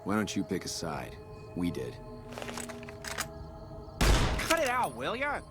Why don't you pick a side? We did. Cut it out, will ya?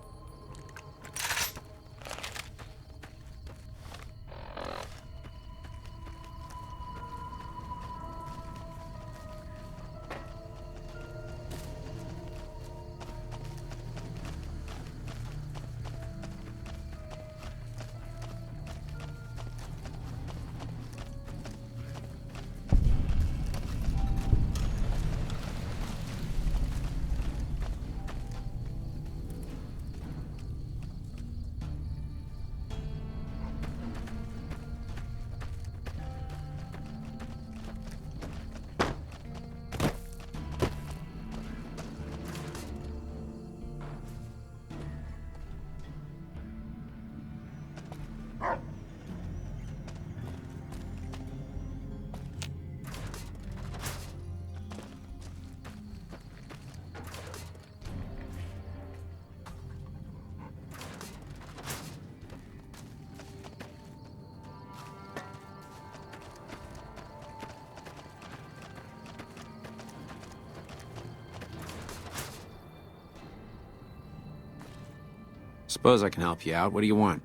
Suppose I can help you out. What do you want?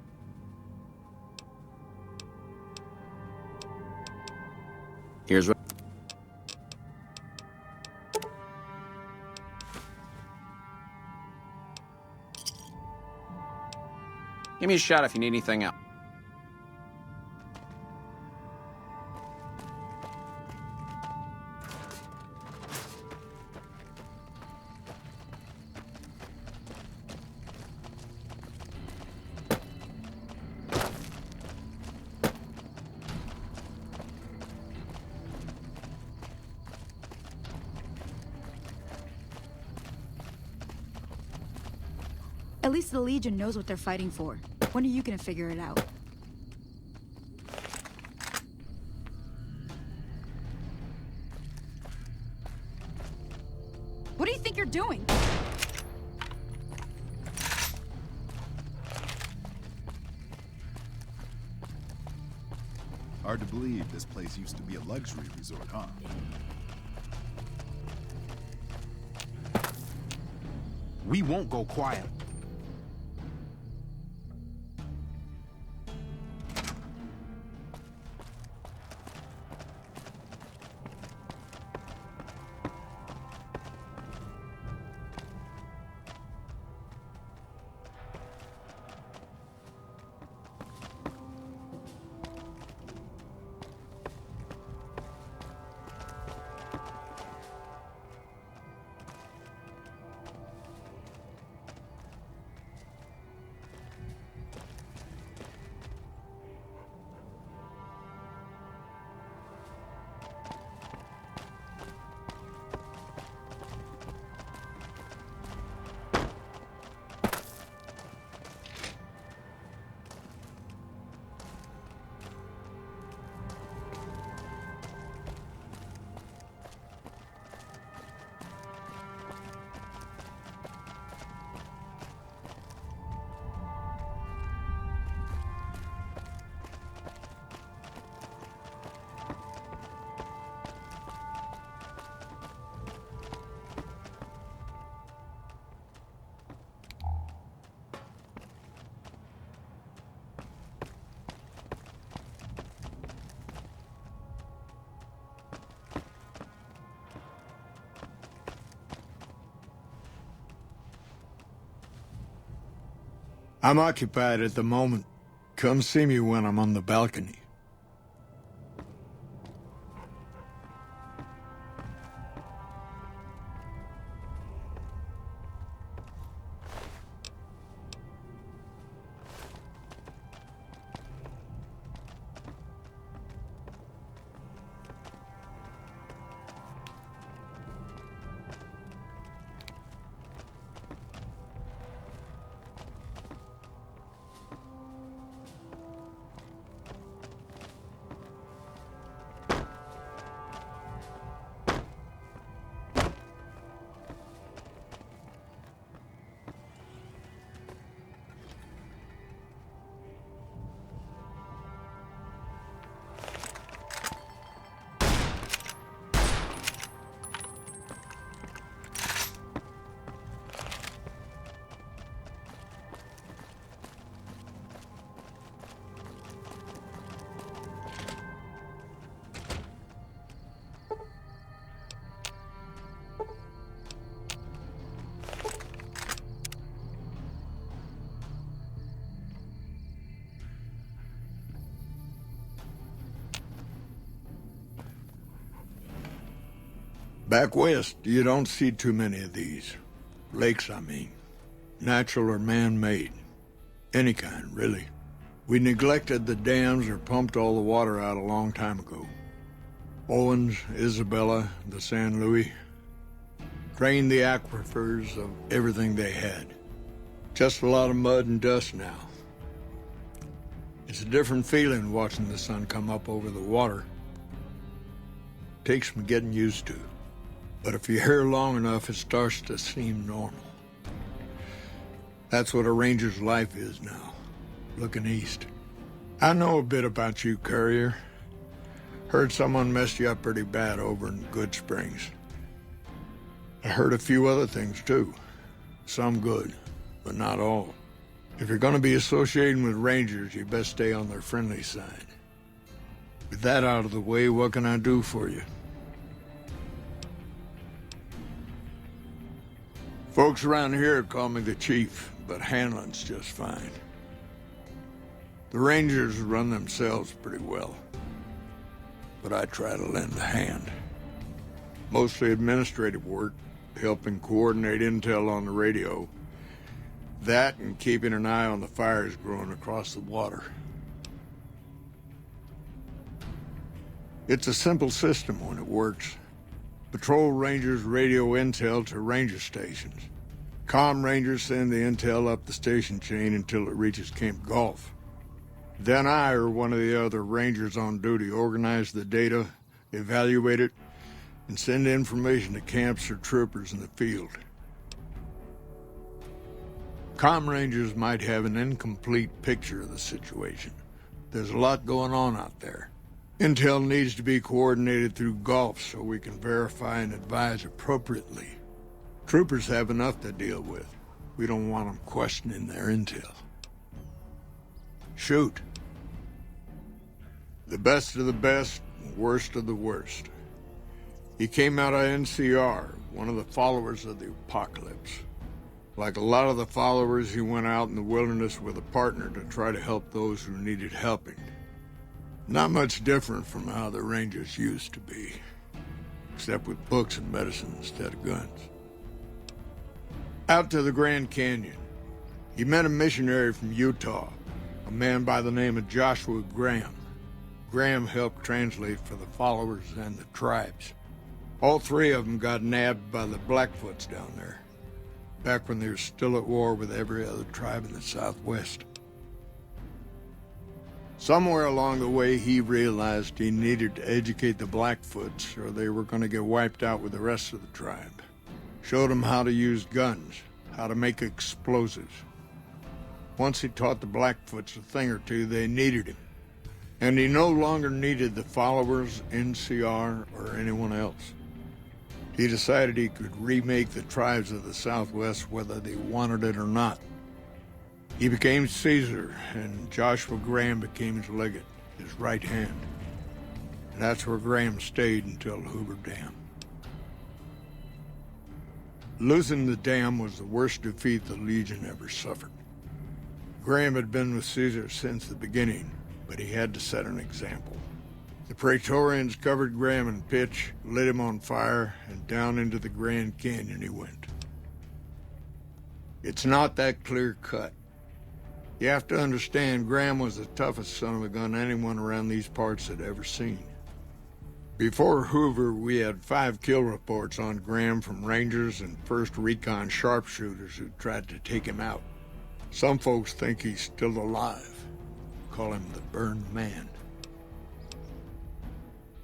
Here's what... Give me a shot if you need anything else. At least the Legion knows what they're fighting for. When are you gonna figure it out? What do you think you're doing? Hard to believe this place used to be a luxury resort, huh? We won't go quiet. I'm occupied at the moment. Come see me when I'm on the balcony. Back west, you don't see too many of these. Lakes, I mean. Natural or man-made. Any kind, really. We neglected the dams or pumped all the water out a long time ago. Owens, Isabella, the San Luis. Drained the aquifers of everything they had. Just a lot of mud and dust now. It's a different feeling watching the sun come up over the water. Takes some getting used to. But if you're here long enough, it starts to seem normal. That's what a ranger's life is now, looking east. I know a bit about you, Courier. Heard someone messed you up pretty bad over in Good Springs. I heard a few other things, too. Some good, but not all. If you're gonna be associating with Rangers, you best stay on their friendly side. With that out of the way, what can I do for you? Folks around here call me the Chief, but handling's just fine. The Rangers run themselves pretty well, but I try to lend a hand. Mostly administrative work, helping coordinate intel on the radio. That and keeping an eye on the fires growing across the water. It's a simple system when it works. Patrol Rangers radio intel to ranger stations. Comm Rangers send the intel up the station chain until it reaches Camp Golf. Then I or one of the other Rangers on duty organize the data, evaluate it, and send information to camps or troopers in the field. Comm Rangers might have an incomplete picture of the situation. There's a lot going on out there. Intel needs to be coordinated through Golf so we can verify and advise appropriately. Troopers have enough to deal with. We don't want them questioning their intel. Shoot. The best of the best, worst of the worst. He came out of NCR, one of the followers of the apocalypse. Like a lot of the followers, he went out in the wilderness with a partner to try to help those who needed helping. Not much different from how the Rangers used to be, except with books and medicine instead of guns. Out to the Grand Canyon, he met a missionary from Utah, a man by the name of Joshua Graham. Graham helped translate for the followers and the tribes. All three of them got nabbed by the Blackfoots down there, back when they were still at war with every other tribe in the Southwest. Somewhere along the way, he realized he needed to educate the Blackfoots or they were going to get wiped out with the rest of the tribe. Showed them how to use guns, how to make explosives. Once he taught the Blackfoots a thing or two, they needed him. And he no longer needed the followers, NCR, or anyone else. He decided he could remake the tribes of the Southwest whether they wanted it or not. He became Caesar, and Joshua Graham became his legate, his right hand. And that's where Graham stayed until Hoover Dam. Losing the dam was the worst defeat the Legion ever suffered. Graham had been with Caesar since the beginning, but he had to set an example. The Praetorians covered Graham in pitch, lit him on fire, and down into the Grand Canyon he went. It's not that clear-cut. You have to understand, Graham was the toughest son of a gun anyone around these parts had ever seen. Before Hoover, we had 5 kill reports on Graham from Rangers and 1st Recon sharpshooters who tried to take him out. Some folks think he's still alive. Call him the Burned Man.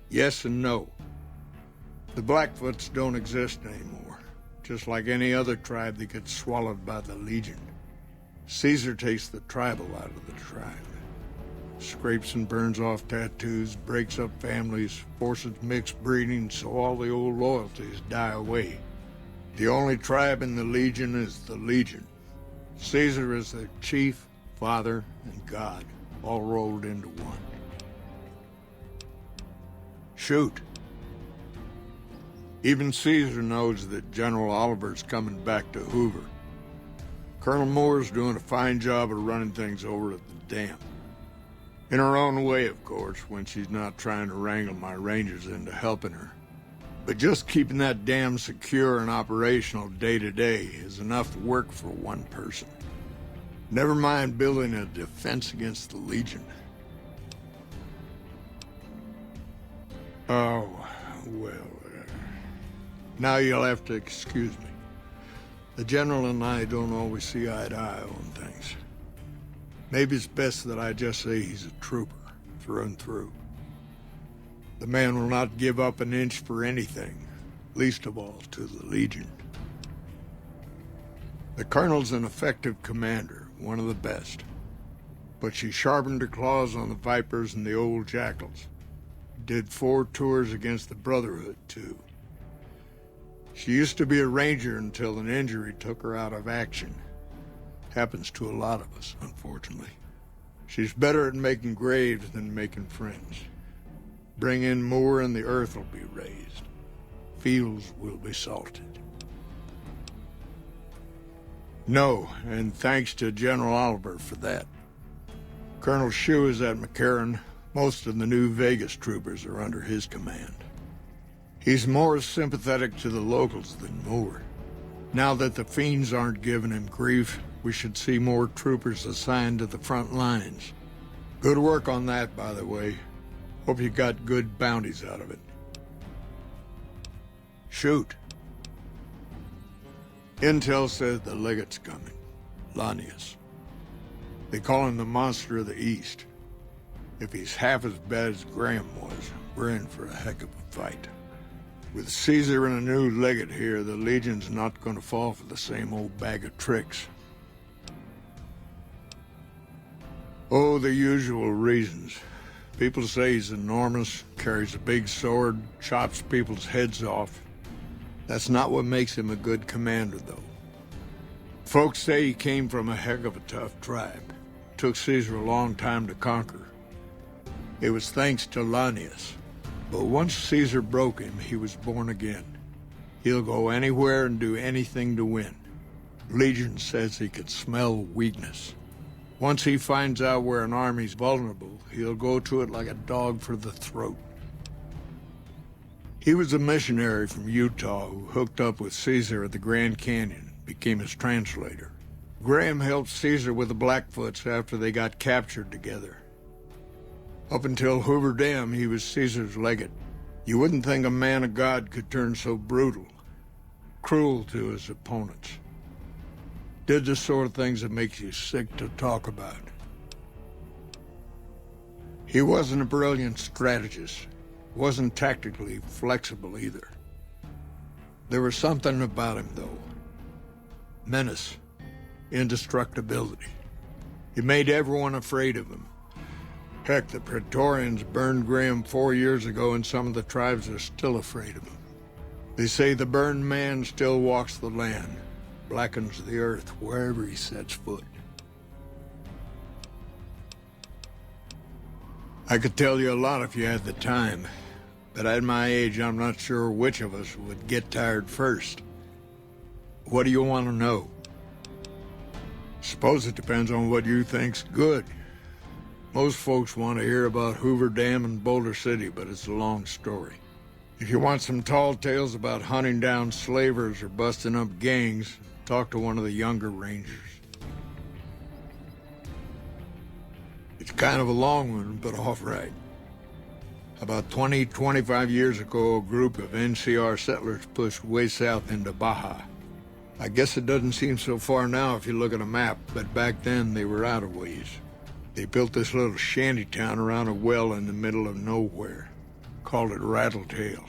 Yes and no. The Blackfoots don't exist anymore. Just like any other tribe that gets swallowed by the Legion. Caesar takes the tribal out of the tribe. Scrapes and burns off tattoos, breaks up families, forces mixed breeding so all the old loyalties die away. The only tribe in the Legion is the Legion. Caesar is their chief, father, and god, all rolled into one. Shoot. Even Caesar knows that General Oliver's coming back to Hoover. Colonel Moore's doing a fine job of running things over at the dam. In her own way, of course, when she's not trying to wrangle my Rangers into helping her. But just keeping that dam secure and operational day to day is enough work for one person. Never mind building a defense against the Legion. Oh, well, now you'll have to excuse me. The General and I don't always see eye to eye on things. Maybe it's best that I just say he's a trooper, through and through. The man will not give up an inch for anything, least of all to the Legion. The Colonel's an effective commander, one of the best. But she sharpened her claws on the Vipers and the old Jackals. Did 4 tours against the Brotherhood, too. She used to be a ranger until an injury took her out of action. Happens to a lot of us, unfortunately. She's better at making graves than making friends. Bring in more and the earth will be raised. Fields will be salted. No, and thanks to General Oliver for that. Colonel Shue is at McCarran. Most of the new Vegas troopers are under his command. He's more sympathetic to the locals than Moore. Now that the fiends aren't giving him grief, we should see more troopers assigned to the front lines. Good work on that, by the way. Hope you got good bounties out of it. Shoot. Intel says the legate's coming. Lanius. They call him the Monster of the East. If he's half as bad as Graham was, we're in for a heck of a fight. With Caesar and a new legate here, the Legion's not going to fall for the same old bag of tricks. Oh, the usual reasons. People say he's enormous, carries a big sword, chops people's heads off. That's not what makes him a good commander, though. Folks say he came from a heck of a tough tribe. Took Caesar a long time to conquer. It was thanks to Lanius. But once Caesar broke him, he was born again. He'll go anywhere and do anything to win. Legion says he can smell weakness. Once he finds out where an army's vulnerable, he'll go to it like a dog for the throat. He was a missionary from Utah who hooked up with Caesar at the Grand Canyon, became his translator. Graham helped Caesar with the Blackfoots after they got captured together. Up until Hoover Dam, he was Caesar's legate. You wouldn't think a man of God could turn so brutal, cruel to his opponents. Did the sort of things that makes you sick to talk about. He wasn't a brilliant strategist, wasn't tactically flexible either. There was something about him, though. Menace, indestructibility. He made everyone afraid of him. Heck, the Praetorians burned Graham 4 years ago, and some of the tribes are still afraid of him. They say the burned man still walks the land, blackens the earth wherever he sets foot. I could tell you a lot if you had the time, but at my age, I'm not sure which of us would get tired first. What do you want to know? Suppose it depends on what you think's good. Most folks want to hear about Hoover Dam and Boulder City, but it's a long story. If you want some tall tales about hunting down slavers or busting up gangs, talk to one of the younger rangers. It's kind of a long one, but all right. About 25 years ago, a group of NCR settlers pushed way south into Baja. I guess it doesn't seem so far now if you look at a map, but back then they were out of ways. They built this little shanty town around a well in the middle of nowhere. Called it Rattletail.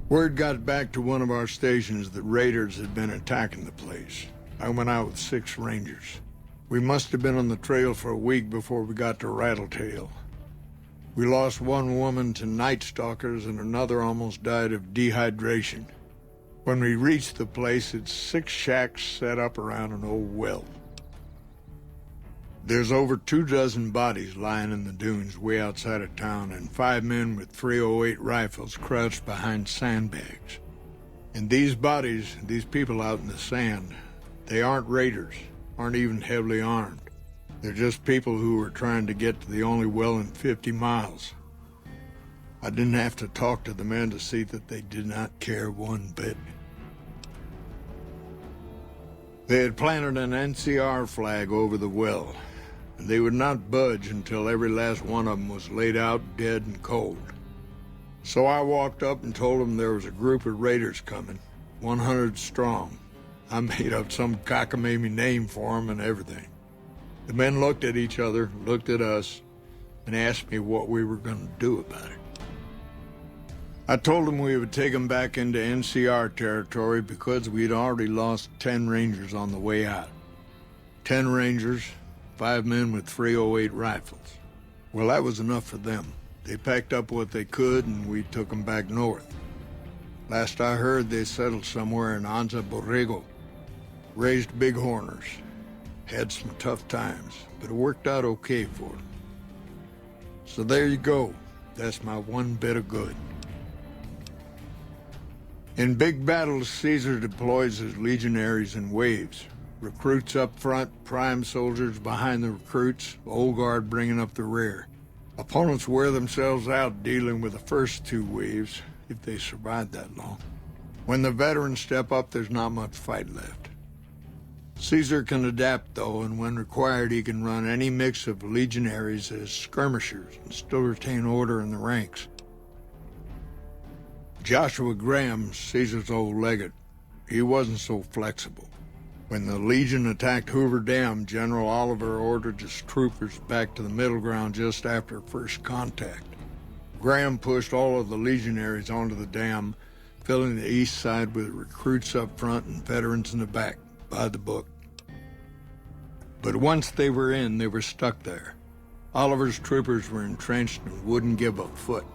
Word got back to one of our stations that raiders had been attacking the place. I went out with 6 rangers. We must have been on the trail for a week before we got to Rattletail. We lost 1 woman to night stalkers and another almost died of dehydration. When we reached the place, it's 6 shacks set up around an old well. There's over 24 bodies lying in the dunes way outside of town, and 5 men with .308 rifles crouched behind sandbags. And these bodies, these people out in the sand, they aren't raiders, aren't even heavily armed. They're just people who were trying to get to the only well in 50 miles. I didn't have to talk to the men to see that they did not care one bit. They had planted an NCR flag over the well, and they would not budge until every last one of them was laid out dead and cold. So I walked up and told them there was a group of raiders coming, 100 strong. I made up some cockamamie name for them and everything. The men looked at each other, looked at us, and asked me what we were going to do about it. I told them we would take them back into NCR territory because we'd already lost 10 Rangers on the way out. 10 Rangers, 5 men with .308 rifles. Well, that was enough for them. They packed up what they could and we took them back north. Last I heard, they settled somewhere in Anza Borrego. Raised bighorners. Had some tough times, but it worked out okay for them. So there you go. That's my one bit of good. In big battles, Caesar deploys his legionaries in waves. Recruits up front, prime soldiers behind the recruits, old guard bringing up the rear. Opponents wear themselves out dealing with the first 2 waves, if they survive that long. When the veterans step up, there's not much fight left. Caesar can adapt, though, and when required, he can run any mix of legionaries as skirmishers and still retain order in the ranks. Joshua Graham, Caesar's old legate, he wasn't so flexible. When the Legion attacked Hoover Dam, General Oliver ordered his troopers back to the middle ground just after first contact. Graham pushed all of the legionaries onto the dam, filling the east side with recruits up front and veterans in the back, by the book. But once they were in, they were stuck there. Oliver's troopers were entrenched and wouldn't give a foot.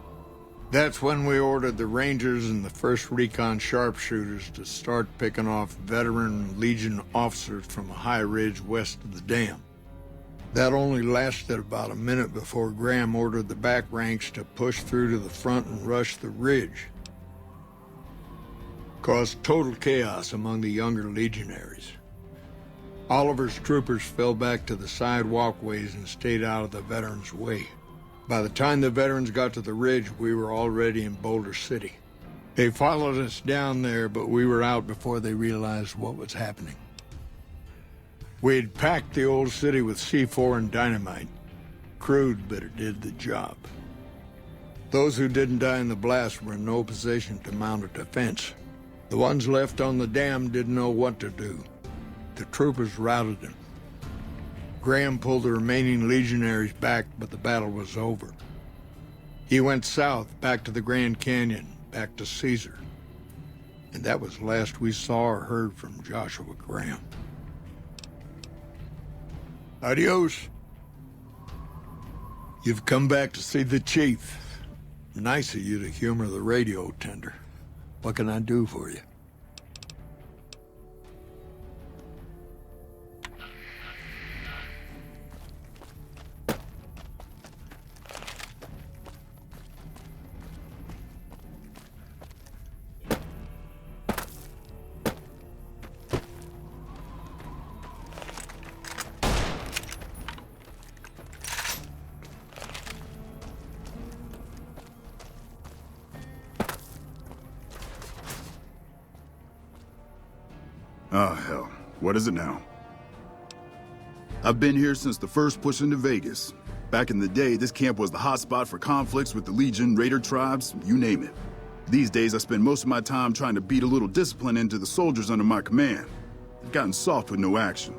That's when we ordered the Rangers and the 1st Recon sharpshooters to start picking off veteran Legion officers from a high ridge west of the dam. That only lasted about a minute before Graham ordered the back ranks to push through to the front and rush the ridge. Caused total chaos among the younger legionaries. Oliver's troopers fell back to the side walkways and stayed out of the veterans' way. By the time the veterans got to the ridge, we were already in Boulder City. They followed us down there, but we were out before they realized what was happening. We'd packed the old city with C4 and dynamite. Crude, but it did the job. Those who didn't die in the blast were in no position to mount a defense. The ones left on the dam didn't know what to do. The troopers routed them. Graham pulled the remaining legionaries back, but the battle was over. He went south, back to the Grand Canyon, back to Caesar. And that was the last we saw or heard from Joshua Graham. Adios. You've come back to see the chief. Nice of you to humor the radio tender. What can I do for you? Oh, hell. What is it now? I've been here since the first push into Vegas. Back in the day, this camp was the hotspot for conflicts with the Legion, Raider tribes, you name it. These days, I spend most of my time trying to beat a little discipline into the soldiers under my command. They've gotten soft with no action.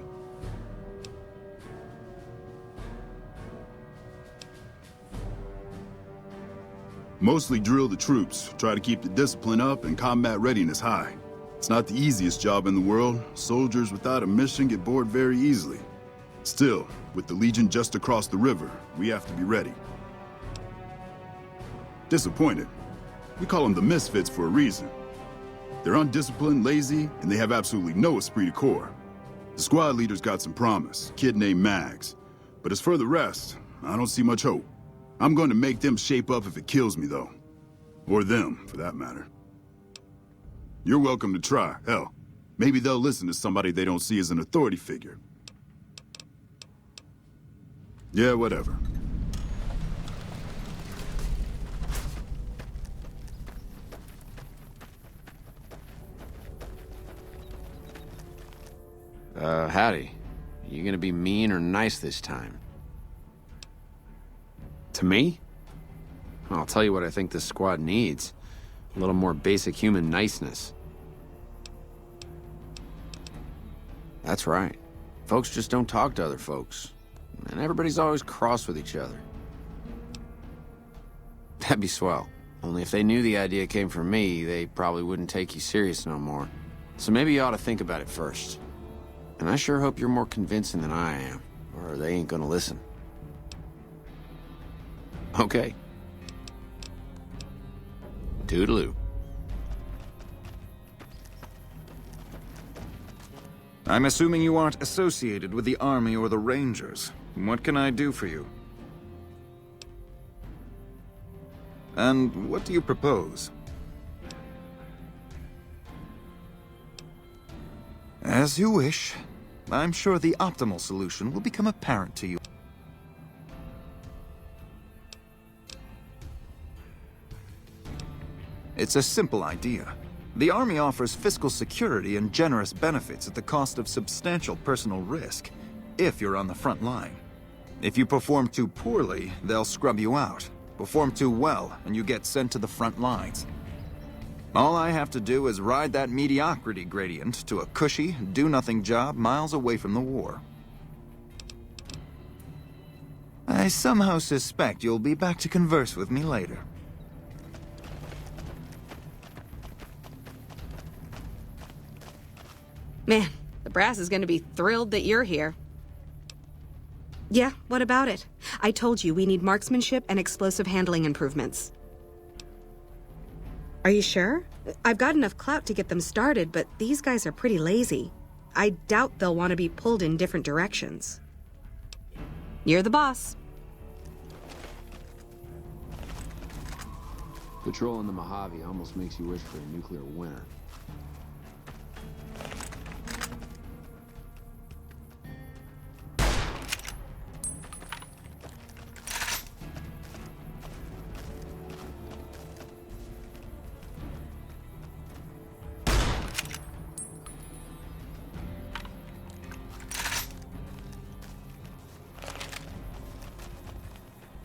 Mostly drill the troops, try to keep the discipline up and combat readiness high. It's not the easiest job in the world. Soldiers without a mission get bored very easily. Still, with the Legion just across the river, we have to be ready. Disappointed. We call them the Misfits for a reason. They're undisciplined, lazy, and they have absolutely no esprit de corps. The squad leader's got some promise, kid named Mags. But as for the rest, I don't see much hope. I'm going to make them shape up if it kills me, though. Or them, for that matter. You're welcome to try. Hell, maybe they'll listen to somebody they don't see as an authority figure. Yeah, whatever. Howdy. You gonna be mean or nice this time? To me? I'll tell you what I think this squad needs. A little more basic human niceness. That's right. Folks just don't talk to other folks. And everybody's always cross with each other. That'd be swell. Only if they knew the idea came from me, they probably wouldn't take you serious no more. So maybe you ought to think about it first. And I sure hope you're more convincing than I am, or they ain't gonna listen. Okay. Toodaloo. I'm assuming you aren't associated with the Army or the Rangers. What can I do for you? And what do you propose? As you wish. I'm sure the optimal solution will become apparent to you. It's a simple idea. The Army offers fiscal security and generous benefits at the cost of substantial personal risk, if you're on the front line. If you perform too poorly, they'll scrub you out. Perform too well, and you get sent to the front lines. All I have to do is ride that mediocrity gradient to a cushy, do-nothing job miles away from the war. I somehow suspect you'll be back to converse with me later. Man, the brass is gonna be thrilled that you're here. Yeah, what about it? I told you we need marksmanship and explosive handling improvements. Are you sure? I've got enough clout to get them started, but these guys are pretty lazy. I doubt they'll want to be pulled in different directions. You're the boss. Patrolling the Mojave almost makes you wish for a nuclear winter.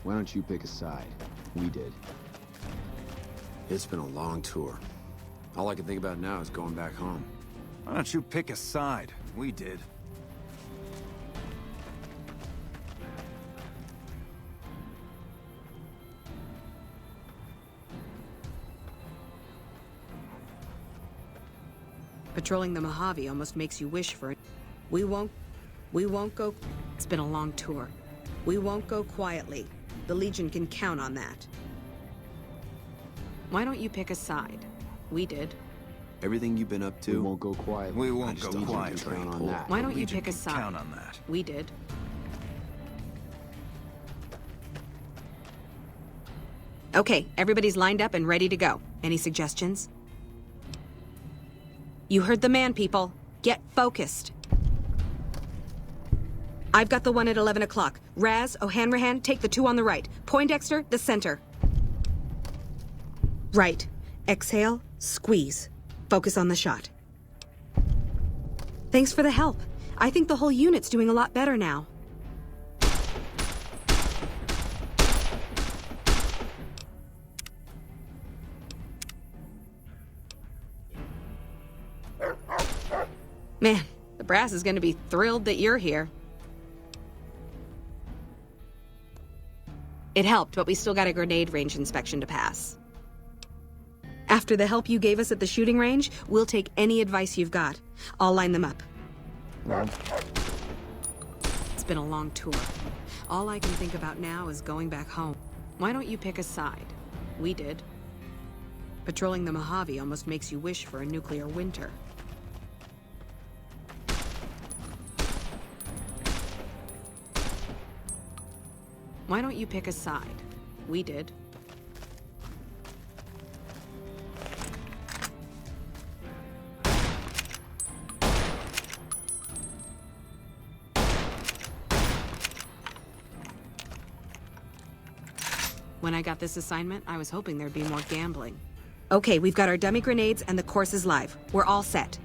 Why don't you pick a side? We did. It's been a long tour. All I can think about now is going back home. Why don't you pick a side? We did. Patrolling the Mojave almost makes you wish for it. We won't go. It's been a long tour. We won't go quietly. The Legion can count on that. Why don't you pick a side? We did. Everything you've been up to, we won't go quiet. We won't go quietly. Count on that. Why don't you Legion pick a can side? count on that. We did. Okay, everybody's lined up and ready to go. Any suggestions? You heard the man, people. Get focused. I've got the one at 11 o'clock. Raz, O'Hanrahan, take the two on the right. Poindexter, the center. Right. Exhale, squeeze. Focus on the shot. Thanks for the help. I think the whole unit's doing a lot better now. Man, the brass is going to be thrilled that you're here. It helped, but we still got a grenade range inspection to pass. After the help you gave us at the shooting range, we'll take any advice you've got. I'll line them up. It's been a long tour. All I can think about now is going back home. Why don't you pick a side? We did. Patrolling the Mojave almost makes you wish for a nuclear winter. Why don't you pick a side? We did. When I got this assignment, I was hoping there'd be more gambling. Okay, we've got our dummy grenades and the course is live. We're all set.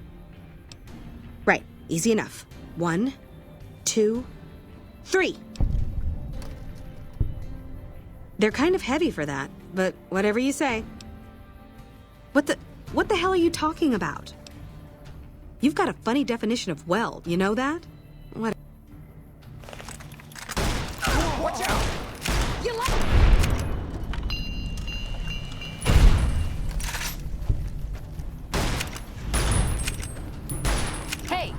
Right, easy enough. 1, 2, 3. They're kind of heavy for that, but whatever you say. What the hell are you talking about? You've got a funny definition of weld, you know that? What? Watch out! You like... Hey!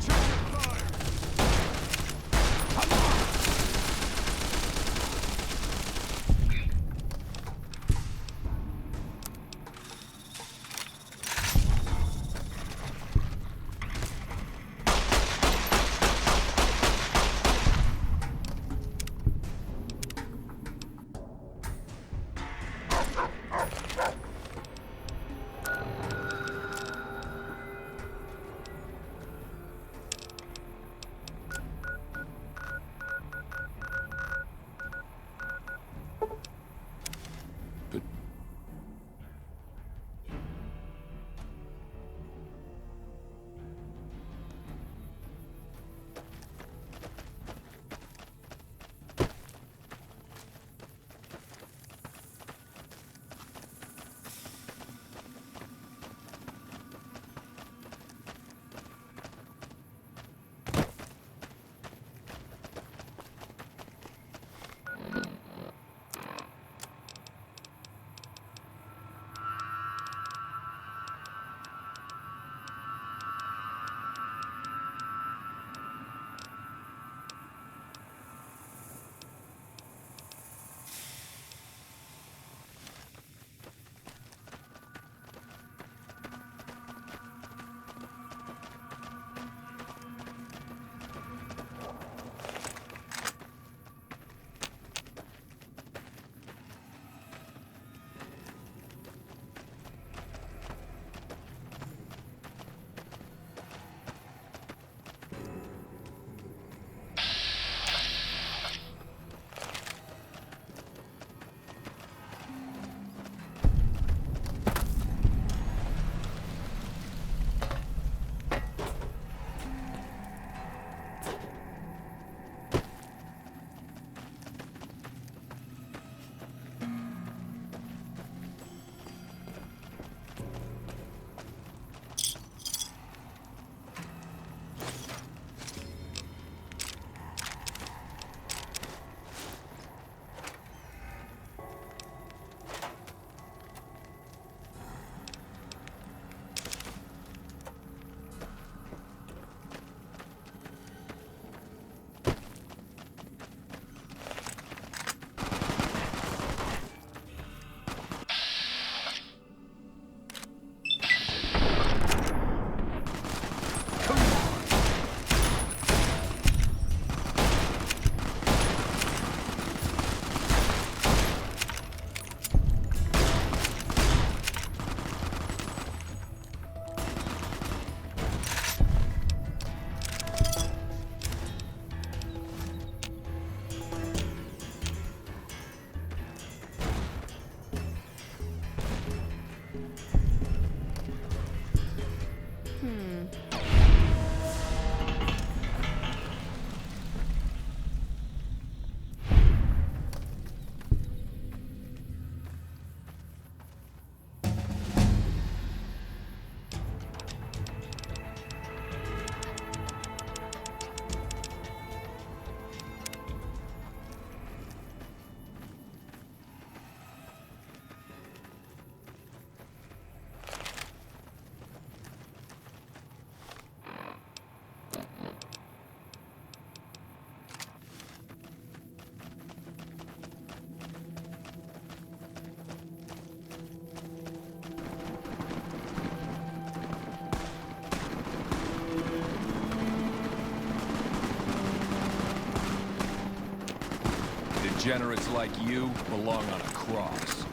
Degenerates like you belong on a cross.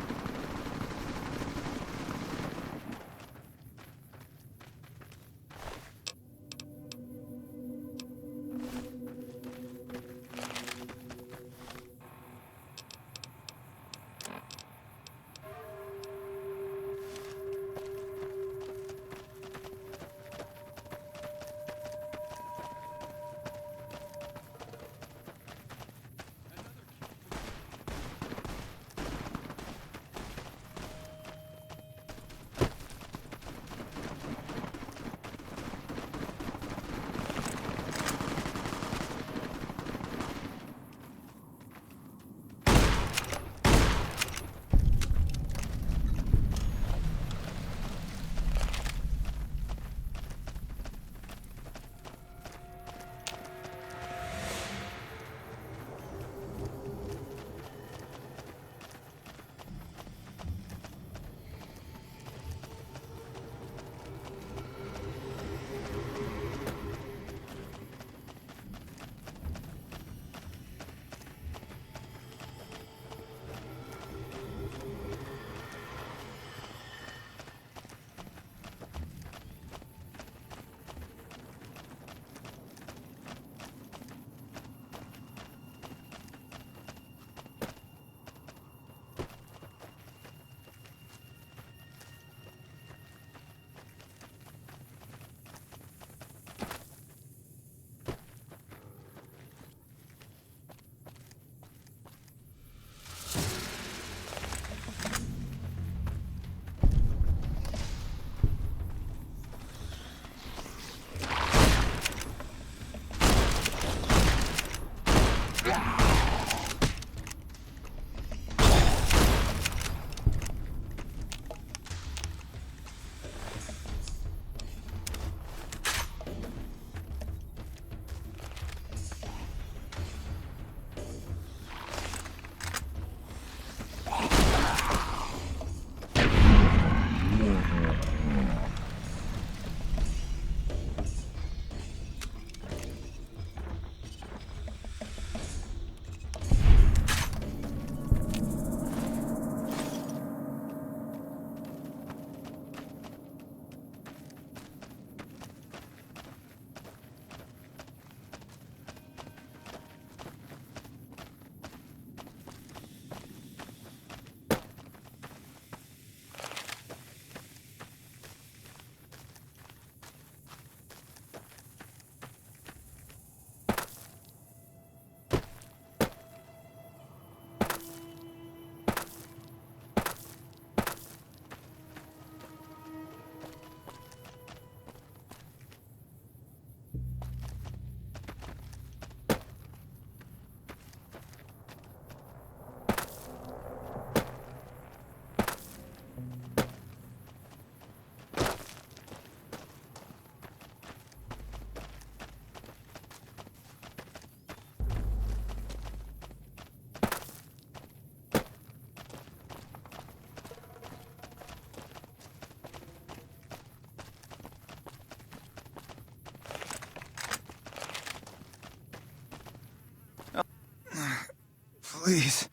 Please,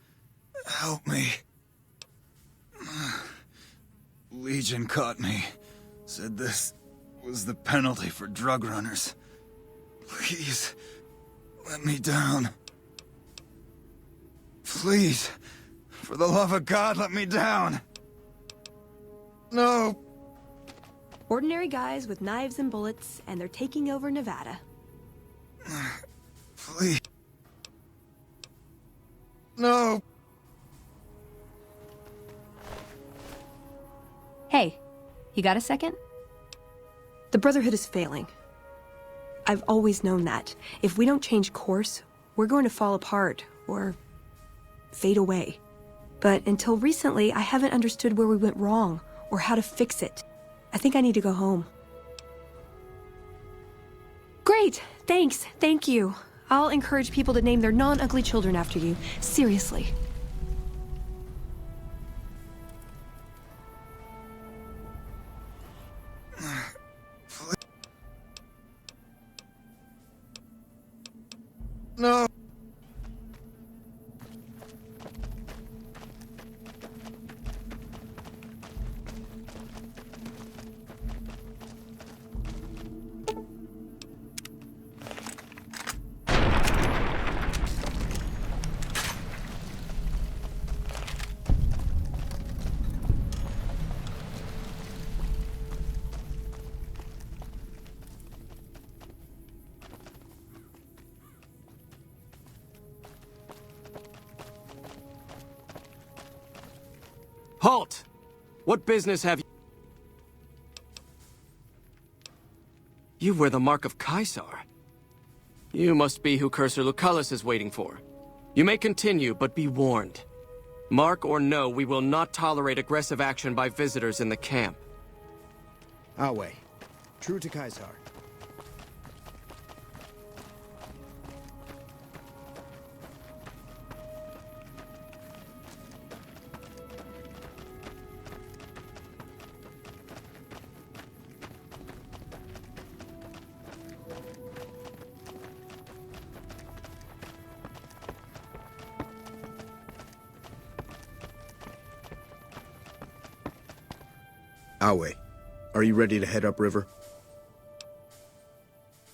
help me. Legion caught me. Said this was the penalty for drug runners. Please, let me down. Please, for the love of God, let me down. No. Ordinary guys with knives and bullets, and they're taking over Nevada. Please. No. Hey, you got a second? The Brotherhood is failing. I've always known that. If we don't change course, we're going to fall apart, or fade away. But until recently, I haven't understood where we went wrong, or how to fix it. I think I need to go home. Great! Thanks, thank you. I'll encourage people to name their non-ugly children after you. Seriously. No. Halt! What business have you? You wear the mark of Caesar. You must be who Cursor Lucullus is waiting for. You may continue, but be warned. Mark or no, we will not tolerate aggressive action by visitors in the camp. Awe. True to Caesar. Awe, are you ready to head upriver?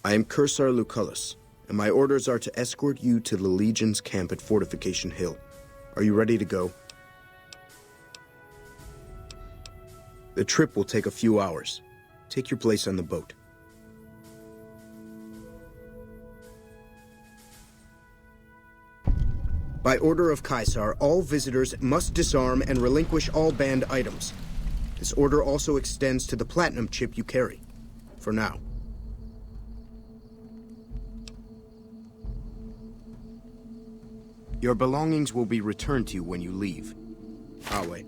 I am Cursor Lucullus, and my orders are to escort you to the Legion's camp at Fortification Hill. Are you ready to go? The trip will take a few hours. Take your place on the boat. By order of Caesar, all visitors must disarm and relinquish all banned items. This order also extends to the platinum chip you carry. For now. Your belongings will be returned to you when you leave. Awe.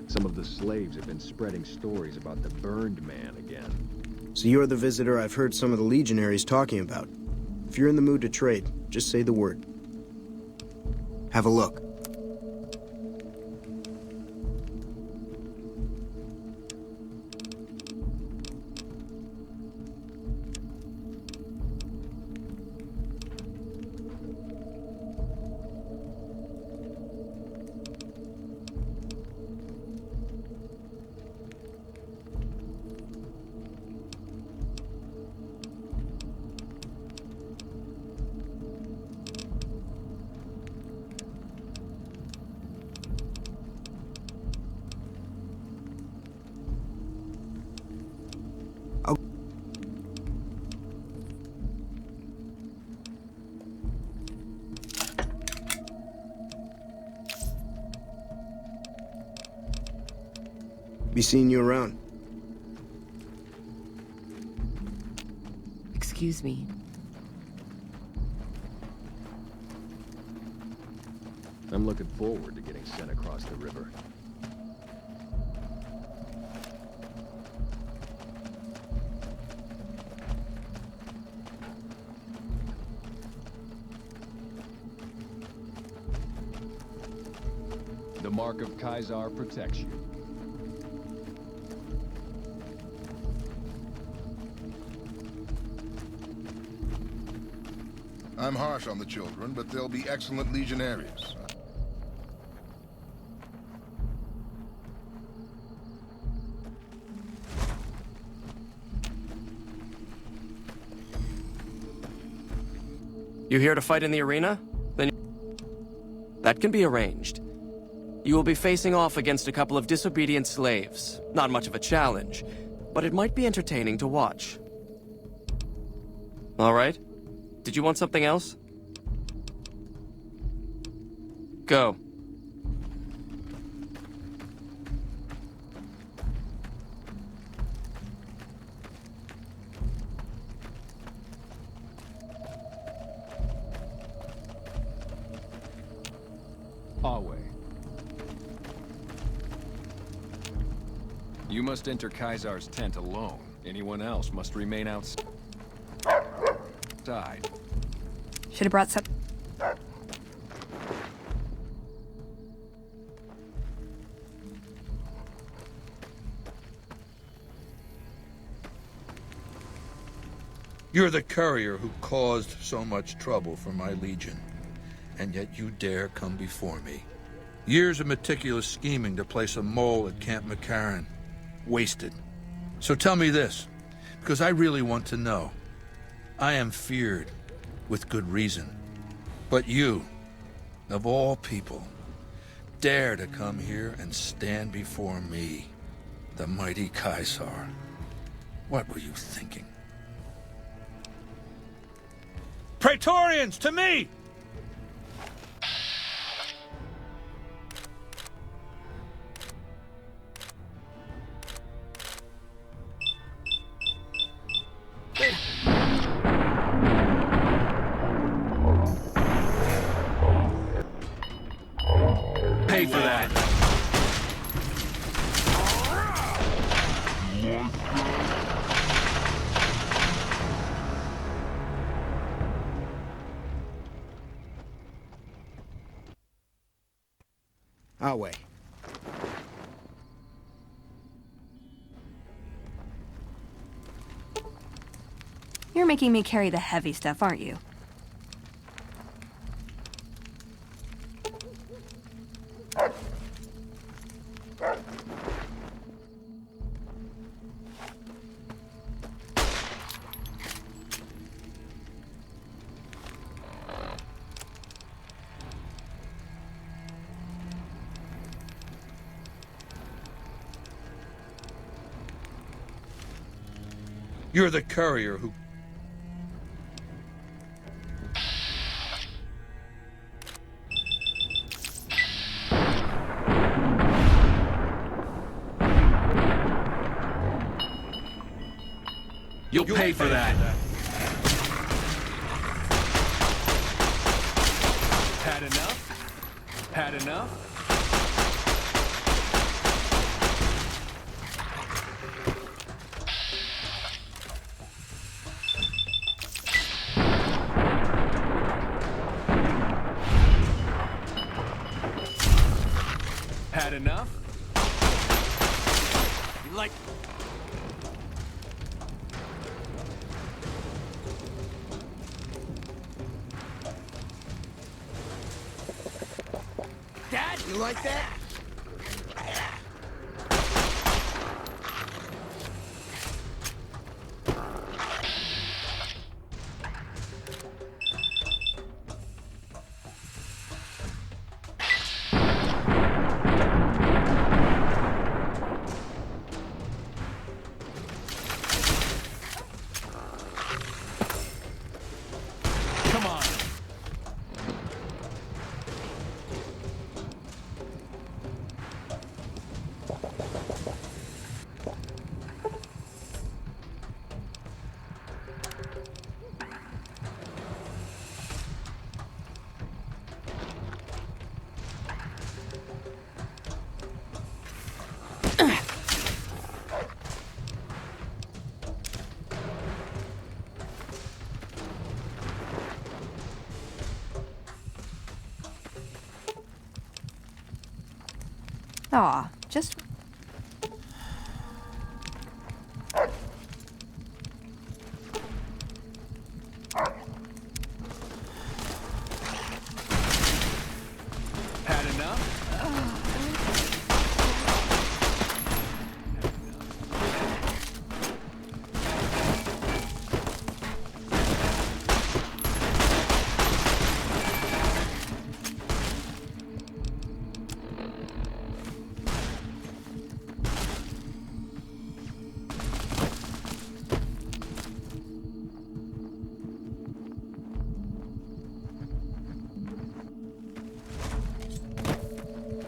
Some of the slaves have been spreading stories about the Burned Man again. So you're the visitor I've heard some of the legionaries talking about. If you're in the mood to trade, just say the word. Have a look. Be seeing you around. Excuse me. I'm looking forward to getting sent across the river. The Mark of Caesar protects you. I'm harsh on the children, but they'll be excellent legionnaries. You here to fight in the arena? Then that can be arranged. You will be facing off against a couple of disobedient slaves. Not much of a challenge, but it might be entertaining to watch. All right. Did you want something else? Go. Awe. You must enter Caesar's tent alone. Anyone else must remain outside. Should have brought some. You're the courier who caused so much trouble for my legion, and yet you dare come before me. Years of meticulous scheming to place a mole at Camp McCarran. Wasted. So tell me this, because I really want to know. I am feared, with good reason. But you, of all people, dare to come here and stand before me, the mighty Caesar. What were you thinking? Praetorians, to me! Pay for that. Awe. You're making me carry the heavy stuff, aren't you? You're the courier who... You'll pay for that. Had enough? Had enough? Had enough? Like... Dad, you like that? Come on. Aw, just... Had enough?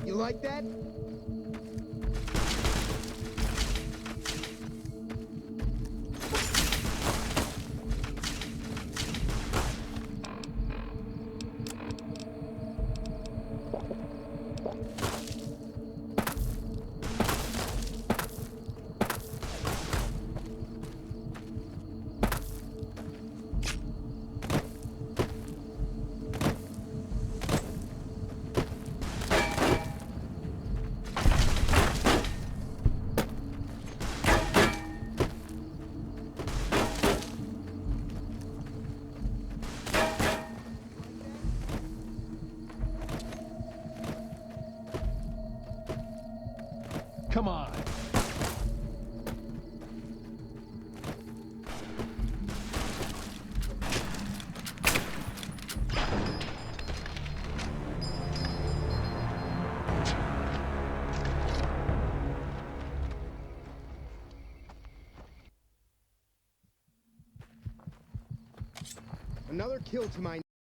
You like that? Come on. Another kill to my